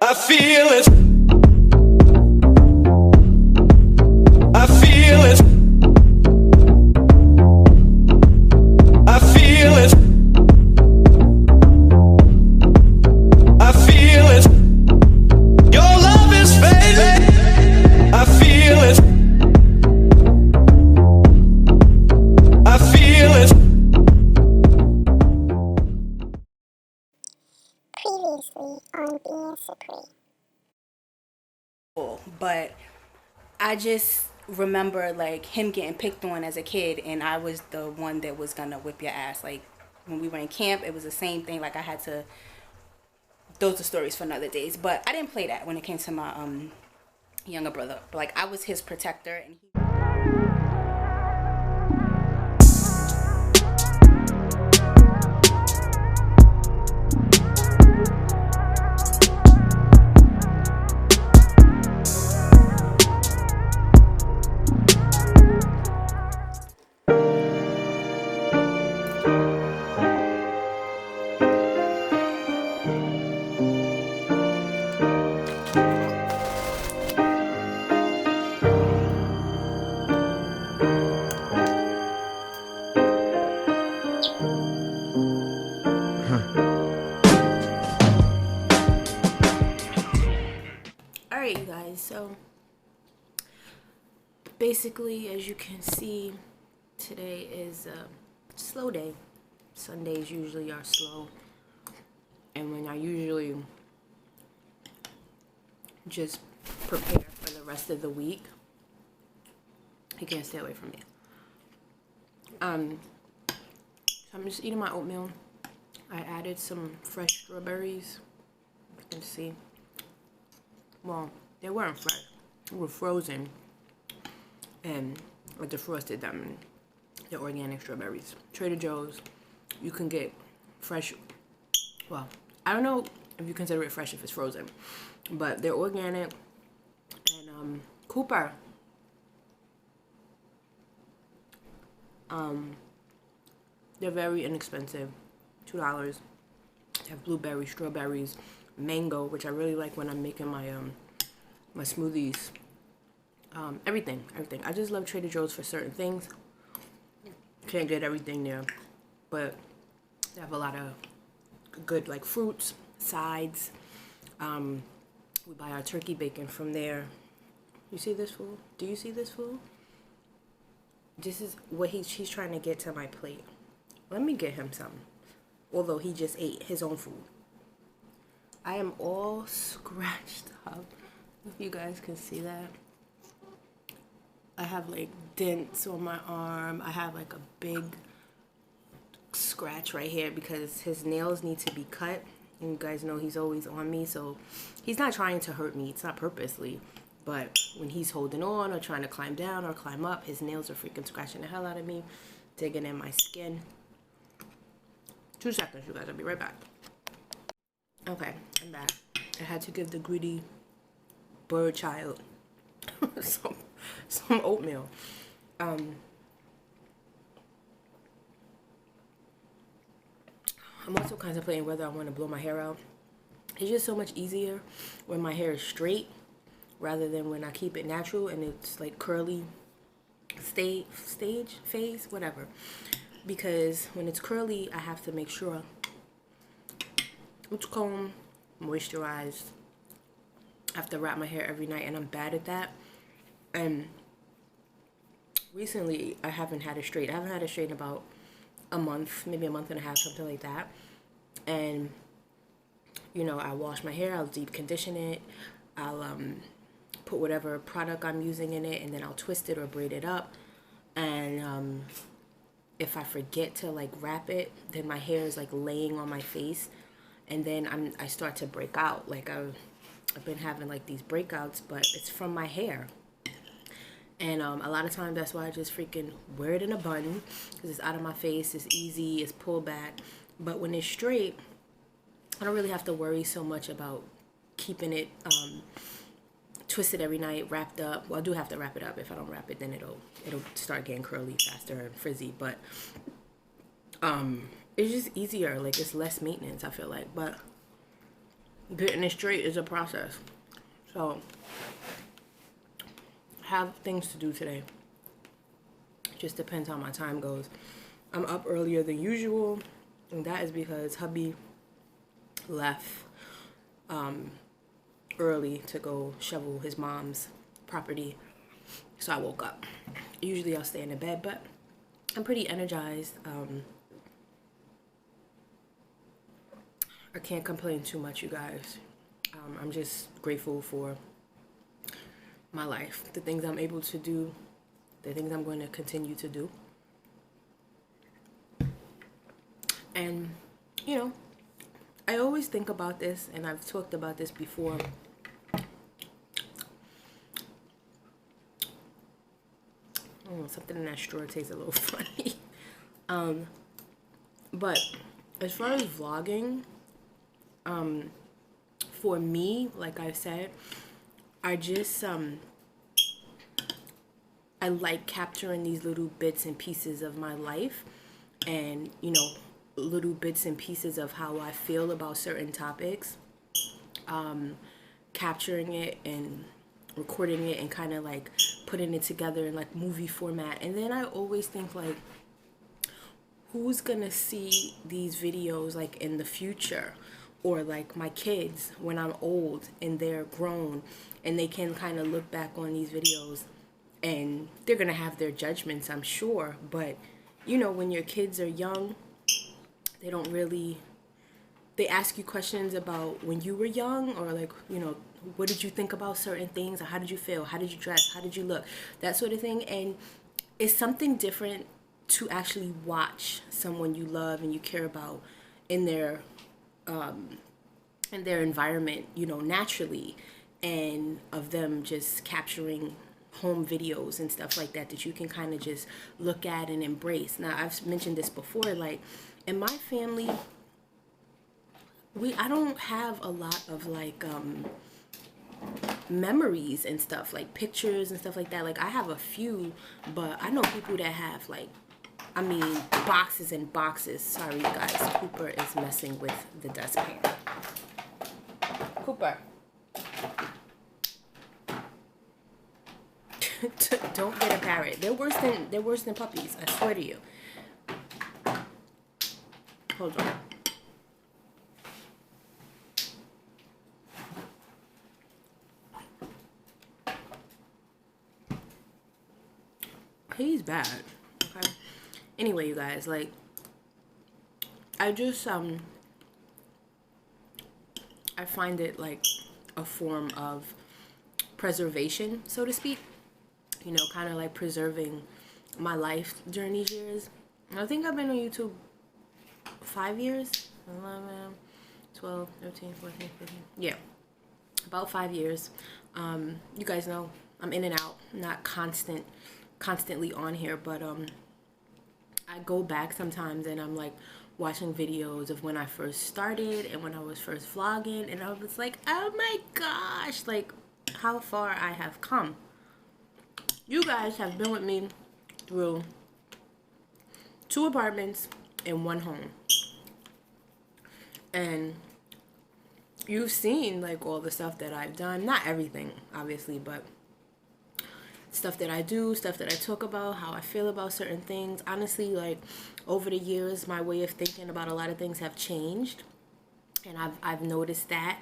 I feel it. I feel it. I feel it. I feel it. Your love is fading. I feel it. I feel it. Previously on Being Supreme. But I just remember like him getting picked on as a kid, and I was the one that was gonna whip your ass. Like when we were in camp, it was the same thing. Like I had to. Those are stories for another days. But I didn't play that when it came to my younger brother. But like I was his protector, and he. Alright, you guys, so basically, as you can see, today is a slow day. Sundays usually are slow, and when I usually just prepare for the rest of the week, he can't stay away from me. So I'm just eating my oatmeal. I added some fresh strawberries. You can see. Well, they weren't fresh. They were frozen. And I defrosted them. And they're organic strawberries. Trader Joe's, you can get fresh. Well, I don't know if you consider it fresh if it's frozen. But they're organic. And Cooper. They're very inexpensive. $2. They have blueberries, strawberries, mango, which I really like when I'm making my my smoothies. Everything. I just love Trader Joe's for certain things. Can't get everything there, but they have a lot of good like fruits, sides. We buy our turkey bacon from there. You see this fool? Do you see this fool? This is what he's trying to get to my plate. Let me get him some. Although he just ate his own food. I am all scratched up. If you guys can see that. I have like dents on my arm. I have like a big scratch right here because his nails need to be cut. And you guys know he's always on me. So he's not trying to hurt me. It's not purposely. But when he's holding on or trying to climb down or climb up, his nails are freaking scratching the hell out of me. Digging in my skin. 2 seconds, you guys. I'll be right back. Okay, I'm back. I had to give the greedy bird child some oatmeal. I'm also contemplating whether I want to blow my hair out. It's just so much easier when my hair is straight rather than when I keep it natural and it's like curly phase, whatever. Because when it's curly, I have to make sure it's combed, moisturized. I have to wrap my hair every night, and I'm bad at that. And recently, I haven't had it straight. I haven't had it straight in about a month, maybe a month and a half, something like that. And, you know, I wash my hair, I'll deep condition it, I'll put whatever product I'm using in it, and then I'll twist it or braid it up. And if I forget to like wrap it, then my hair is like laying on my face, and then I start to break out. Like I've been having like these breakouts, but it's from my hair. And a lot of times that's why I just freaking wear it in a bun, because it's out of my face, it's easy, it's pulled back. But when it's straight, I don't really have to worry so much about keeping it twisted every night, wrapped up. Well, I do have to wrap it up. If I don't wrap it, then it'll start getting curly faster and frizzy. But it's just easier. Like, it's less maintenance, I feel like. But getting it straight is a process. So, I have things to do today. Just depends how my time goes. I'm up earlier than usual, and that is because hubby left early to go shovel his mom's property. So I woke up. Usually I'll stay in the bed, but I'm pretty energized. I can't complain too much, you guys. I'm just grateful for my life, the things I'm able to do, the things I'm going to continue to do. And, you know, I always think about this, and I've talked about this before. Something in that straw tastes a little funny. But as far as vlogging, for me, like I said, I just, I like capturing these little bits and pieces of my life, and, you know, little bits and pieces of how I feel about certain topics, capturing it and recording it and kind of like putting it together in like movie format. And then I always think like, who's gonna see these videos like in the future, or like my kids when I'm old and they're grown and they can kind of look back on these videos and they're gonna have their judgments, I'm sure. But you know, when your kids are young, they don't really, they ask you questions about when you were young, or like, you know, what did you think about certain things, or how did you feel, how did you dress, how did you look, that sort of thing. And it's something different to actually watch someone you love and you care about in their environment, you know, naturally, and of them just capturing home videos and stuff like that you can kind of just look at and embrace. Now, I've mentioned this before, like in my family, I don't have a lot of like memories and stuff, like pictures and stuff like that. Like I have a few, but I know people that have like, I mean, boxes and boxes. Sorry, you guys. Cooper is messing with the dustpan. Cooper. Don't get a parrot. They're worse than puppies. I swear to you. Hold on. He's bad. Okay. Anyway, you guys, like, I just I find it like a form of preservation, so to speak. You know, kind of like preserving my life during these years. I think I've been on YouTube 5 years, 11, 12, 13, 14, 15. Yeah, about 5 years. You guys know I'm in and out, not constantly on here, but I go back sometimes and I'm like watching videos of when I first started and when I was first vlogging, and I was like, oh my gosh, like how far I have come. You guys have been with me through 2 apartments and 1 home. And you've seen like all the stuff that I've done. Not everything, obviously, but stuff that I do, stuff that I talk about, how I feel about certain things. Honestly, like over the years, my way of thinking about a lot of things have changed. And I've noticed that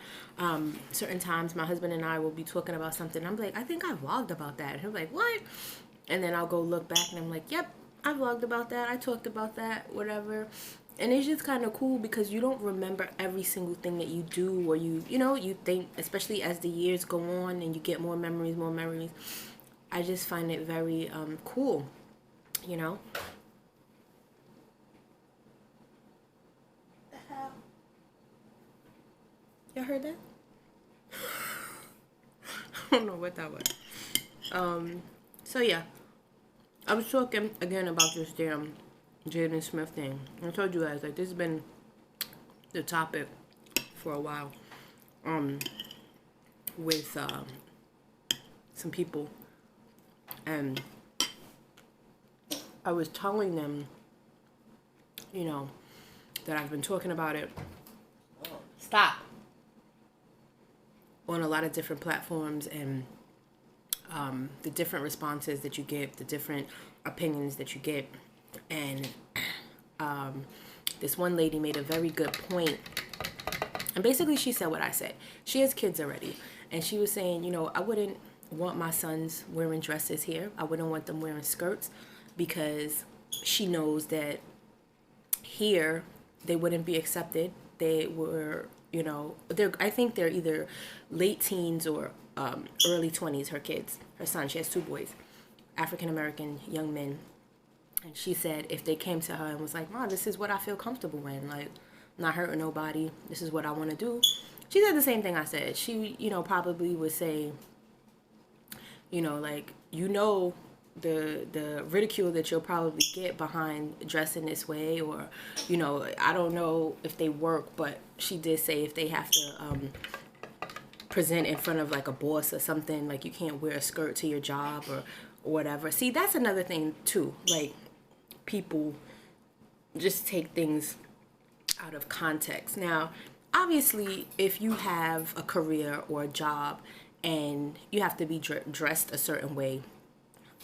certain times my husband and I will be talking about something. I'm like, I think I vlogged about that. And he'll be like, what? And then I'll go look back and I'm like, yep, I vlogged about that. I talked about that, whatever. And it's just kind of cool because you don't remember every single thing that you do, or you know, you think, especially as the years go on and you get more memories. I just find it very cool, you know. Y'all heard that? I don't know what that was. So yeah, I was talking again about this damn Jaden Smith thing. I told you guys, like, this has been the topic for a while. With some people, and I was telling them, you know, that I've been talking about it. Stop. on a lot of different platforms, and the different responses that you get, the different opinions that you get. And this one lady made a very good point. And basically she said what I said. She has kids already. And she was saying, you know, I wouldn't want my sons wearing dresses here. I wouldn't want them wearing skirts, because she knows that here they wouldn't be accepted. They were, you know, I think they're either late teens or early 20s, her kids, her son. She has 2 boys, African-American young men. And she said if they came to her and was like, Mom, this is what I feel comfortable in, like, not hurting nobody, this is what I want to do. She said the same thing I said. She, you know, probably would say, you know, like, you know, the ridicule that you'll probably get behind dressing this way, or, you know, I don't know if they work, but she did say if they have to present in front of like a boss or something, like you can't wear a skirt to your job or whatever. See, that's another thing too. Like, people just take things out of context. Now, obviously, if you have a career or a job and you have to be dressed a certain way,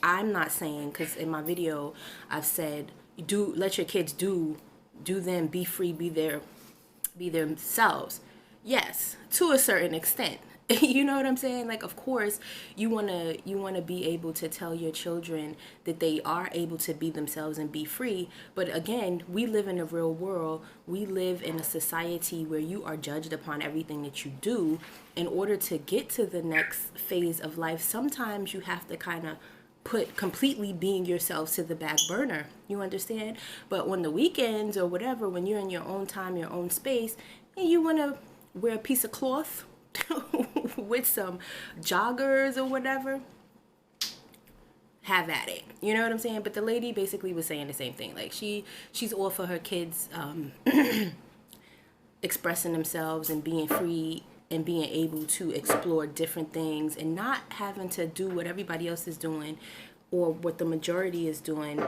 I'm not saying, because in my video I've said, let your kids do them, be free, be themselves. Yes, to a certain extent. You know what I'm saying? Like, of course, you wanna be able to tell your children that they are able to be themselves and be free. But again, we live in a real world. We live in a society where you are judged upon everything that you do. In order to get to the next phase of life, sometimes you have to kind of put completely being yourself to the back burner. You understand? But on the weekends or whatever, when you're in your own time, your own space, and you want to wear a piece of cloth with some joggers or whatever, have at it. You know what I'm saying? But the lady basically was saying the same thing. Like, she's all for her kids expressing themselves and being free and being able to explore different things and not having to do what everybody else is doing or what the majority is doing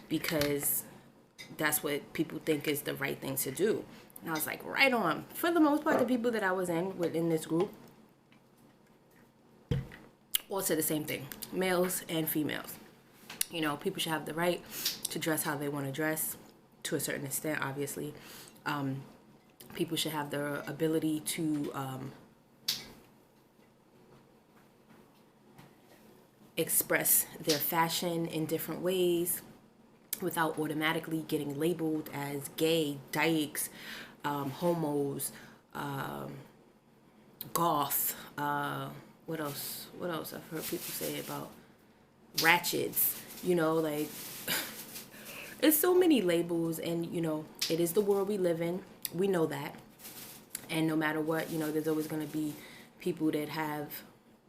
because that's what people think is the right thing to do. And I was like, right on. For the most part, the people that I was within this group all said the same thing, males and females. You know, people should have the right to dress how they want to dress, to a certain extent, obviously. People should have the ability to express their fashion in different ways without automatically getting labeled as gay, dykes, homos, goth. What else I've heard people say about ratchets, you know, like it's so many labels, and you know, it is the world we live in. We know that. And no matter what, you know, there's always going to be people that have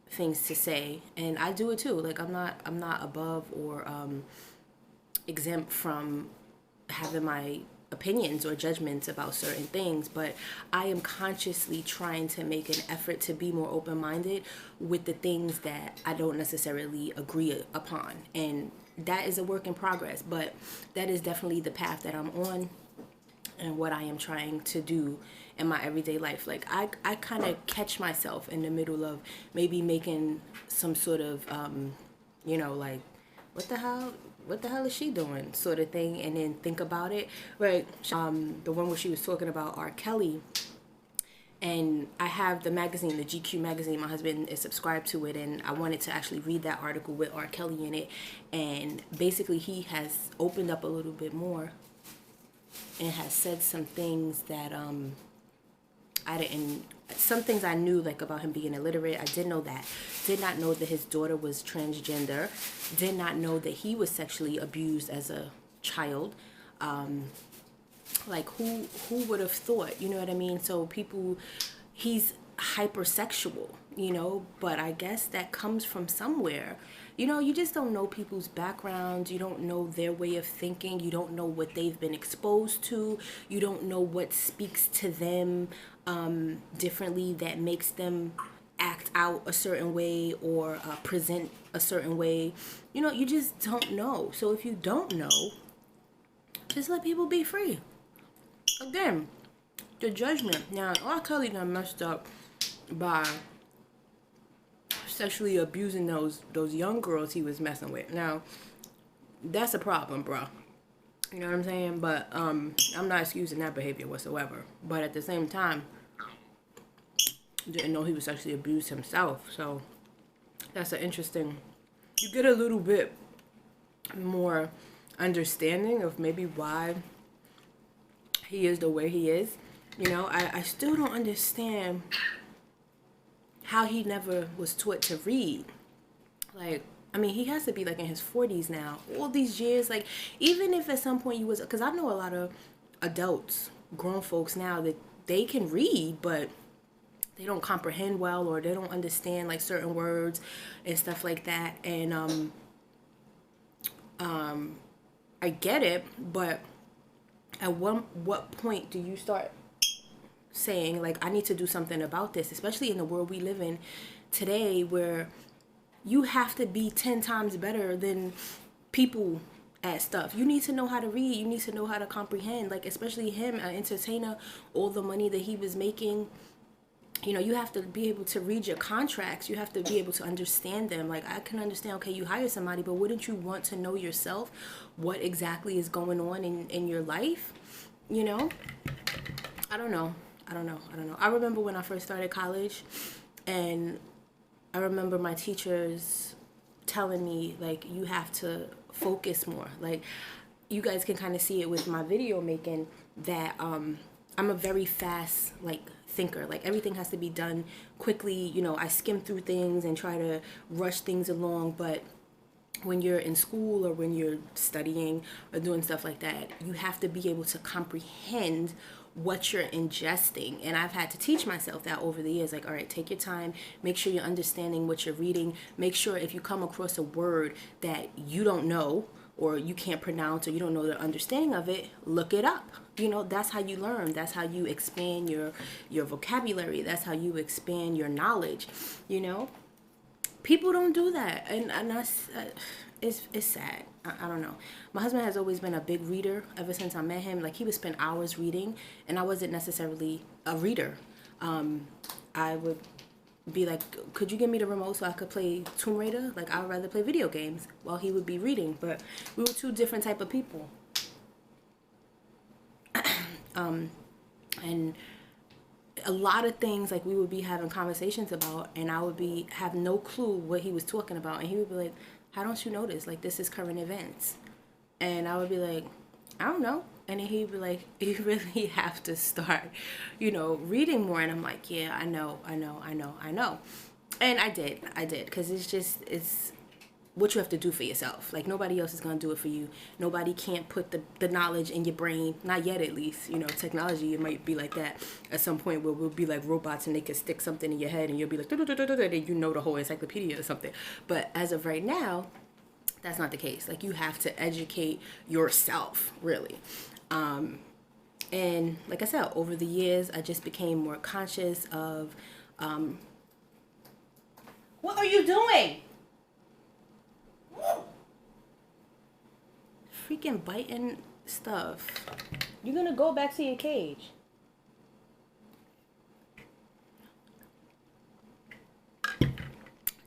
things to say, and I do it too. Like, I'm not above or exempt from having my opinions or judgments about certain things, but I am consciously trying to make an effort to be more open-minded with the things that I don't necessarily agree upon, and that is a work in progress, but that is definitely the path that I'm on and what I am trying to do in my everyday life. Like, I kind of catch myself in the middle of maybe making some sort of you know, like, what the hell is she doing, sort of thing, and then think about it, right? The one where she was talking about R. Kelly, and I have the magazine, the GQ magazine. My husband is subscribed to it, and I wanted to actually read that article with R. Kelly in it, and basically he has opened up a little bit more and has said some things that some things I knew, like about him being illiterate. I did know that. Did not know that his daughter was transgender. Did not know that he was sexually abused as a child. Like, who would have thought? You know what I mean? So he's hypersexual, you know, but I guess that comes from somewhere. You know, you just don't know people's backgrounds. You don't know their way of thinking. You don't know what they've been exposed to. You don't know what speaks to them differently that makes them act out a certain way or present a certain way. You know, you just don't know. So if you don't know, just let people be free. Again, the judgment. Now, R. Kelly done messed up by sexually abusing those young girls he was messing with. Now, that's a problem, bro. You know what I'm saying? But I'm not excusing that behavior whatsoever. But at the same time, didn't know he was sexually abused himself. So that's an interesting. You get a little bit more understanding of maybe why he is the way he is. You know, I still don't understand how he never was taught to read. Like, I mean, he has to be like in his 40s now. All these years, like, even if at some point you was, because I know a lot of adults, grown folks now that they can read, but they don't comprehend well, or they don't understand like certain words and stuff like that. And I get it, but at what point do you start saying like, I need to do something about this, especially in the world we live in today, where you have to be 10 times better than people at stuff. You need to know how to read. You need to know how to comprehend. Like, especially him, an entertainer, all the money that he was making. You know, you have to be able to read your contracts. You have to be able to understand them. Like, I can understand, okay, you hire somebody, but wouldn't you want to know yourself what exactly is going on in your life? You know? I don't know. I remember when I first started college, and I remember my teachers telling me, like, you have to focus more. Like, you guys can kind of see it with my video making, that I'm a very fast, like, thinker. Like, everything has to be done quickly. You know, I skim through things and try to rush things along. But when you're in school or when you're studying or doing stuff like that, you have to be able to comprehend what you're ingesting. And I've had to teach myself that over the years. Like, all right, take your time, make sure you're understanding what you're reading. Make sure if you come across a word that you don't know, or you can't pronounce, or you don't know the understanding of it, look it up. You know, that's how you learn. That's how you expand your vocabulary. That's how you expand your knowledge. You know, people don't do that, and that's it's sad. I don't know. My husband has always been a big reader ever since I met him. Like, he would spend hours reading, and I wasn't necessarily a reader. I would be like, could you give me the remote so I could play Tomb Raider? Like, I would rather play video games while he would be reading. But we were two different type of people. And a lot of things, like, we would be having conversations about, and I would have no clue what he was talking about, and he would be like, how don't you know this? Like, this is current events. And I would be like, I don't know. And then he'd be like, you really have to start, you know, reading more. And I'm like, yeah, I know. And I did, because it's what you have to do for yourself. Like, nobody else is going to do it for you. Nobody can't put the knowledge in your brain, not yet at least. You know, technology, it might be like that at some point, where we'll be like robots and they can stick something in your head and you'll be like, and you know the whole encyclopedia or something. But as of right now, that's not the case. Like, you have to educate yourself, really. And like I said, over the years, I just became more conscious of, what are you doing? Freaking biting stuff. You're gonna go back to your cage.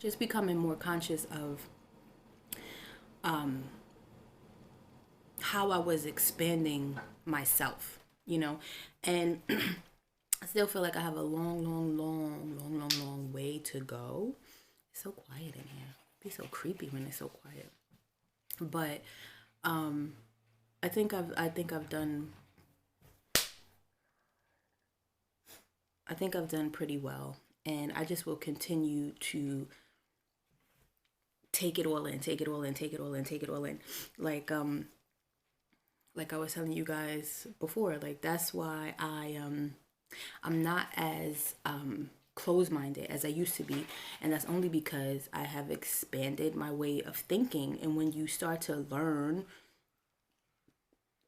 Just becoming more conscious of how I was expanding myself, you know, and I still feel like I have a long way to go. It's so quiet in here. It'd be so creepy when it's so quiet. But I think I've done pretty well, and I just will continue to take it all in. Like I was telling you guys before, like, that's why I'm not as closed-minded as I used to be, and that's only because I have expanded my way of thinking. And when you start to learn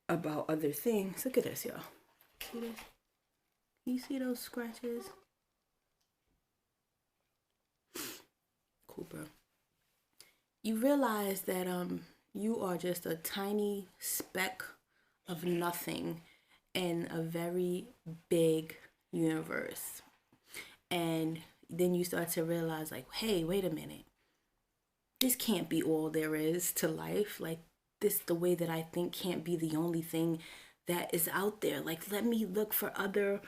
about other things, look at this, y'all. See this? You see those scratches? Cooper. You realize that you are just a tiny speck of nothing in a very big universe. And then you start to realize, like, hey, wait a minute. This can't be all there is to life. Like, this, the way that I think, can't be the only thing that is out there. Like, let me look for other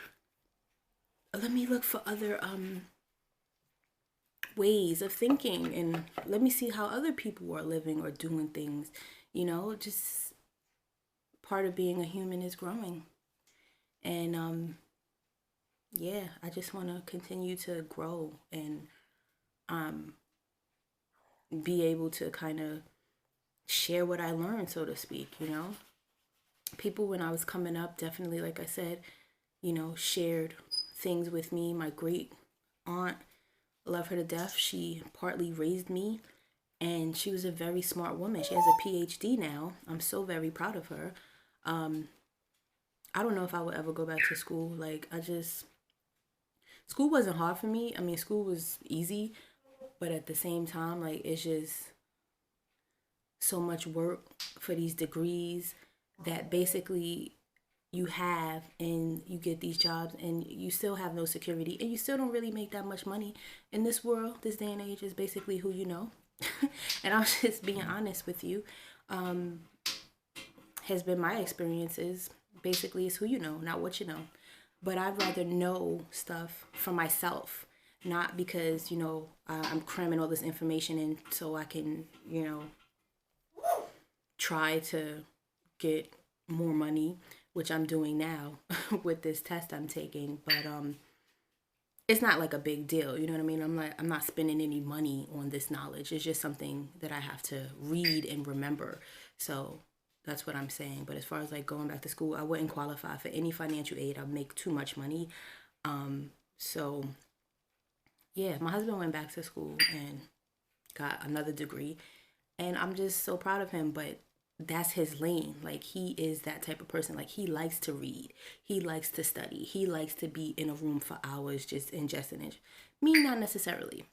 ways of thinking, and let me see how other people are living or doing things. Just part of being a human is growing. And yeah, I just want to continue to grow and be able to kind of share what I learned, so to speak. People when I was coming up, definitely, like I said, shared things with me. My great aunt, love her to death, she partly raised me, and she was a very smart woman. She has a PhD now. I'm so very proud of her. I don't know if I would ever go back to school. School wasn't hard for me. I mean, school was easy, but at the same time, like, it's just so much work for these degrees that basically you have, and you get these jobs and you still have no security, and you still don't really make that much money in this world. This day and age is basically who you know. And I'm just being honest with you. Has been my experiences. Basically, it's who you know, not what you know. But I'd rather know stuff for myself, not because, I'm cramming all this information in so I can, try to get more money, which I'm doing now with this test I'm taking. But it's not like a big deal, you know what I mean? I'm not spending any money on this knowledge. It's just something that I have to read and remember. So that's what I'm saying. But as far as like going back to school, I wouldn't qualify for any financial aid. I'd make too much money. So yeah, my husband went back to school and got another degree, and I'm just so proud of him. But that's his lane. Like, he is that type of person. Like, he likes to read. He likes to study. He likes to be in a room for hours just ingesting it. Me, not necessarily.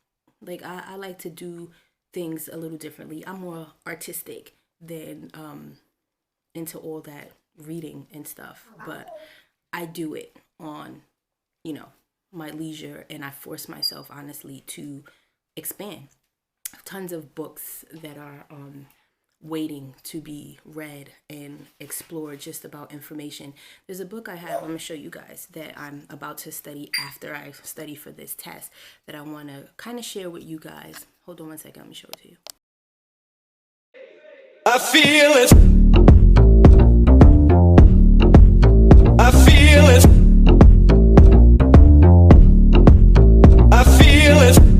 Like, I like to do things a little differently. I'm more artistic than into all that reading and stuff. But I do it on, my leisure, and I force myself, honestly, to expand. Tons of books that are waiting to be read and explored, just about information. There's a book I have, I'm going to show you guys, that I'm about to study after I study for this test, that I want to kind of share with you guys. Hold on one second, let me show it to you. I feel it. I feel it. I feel it.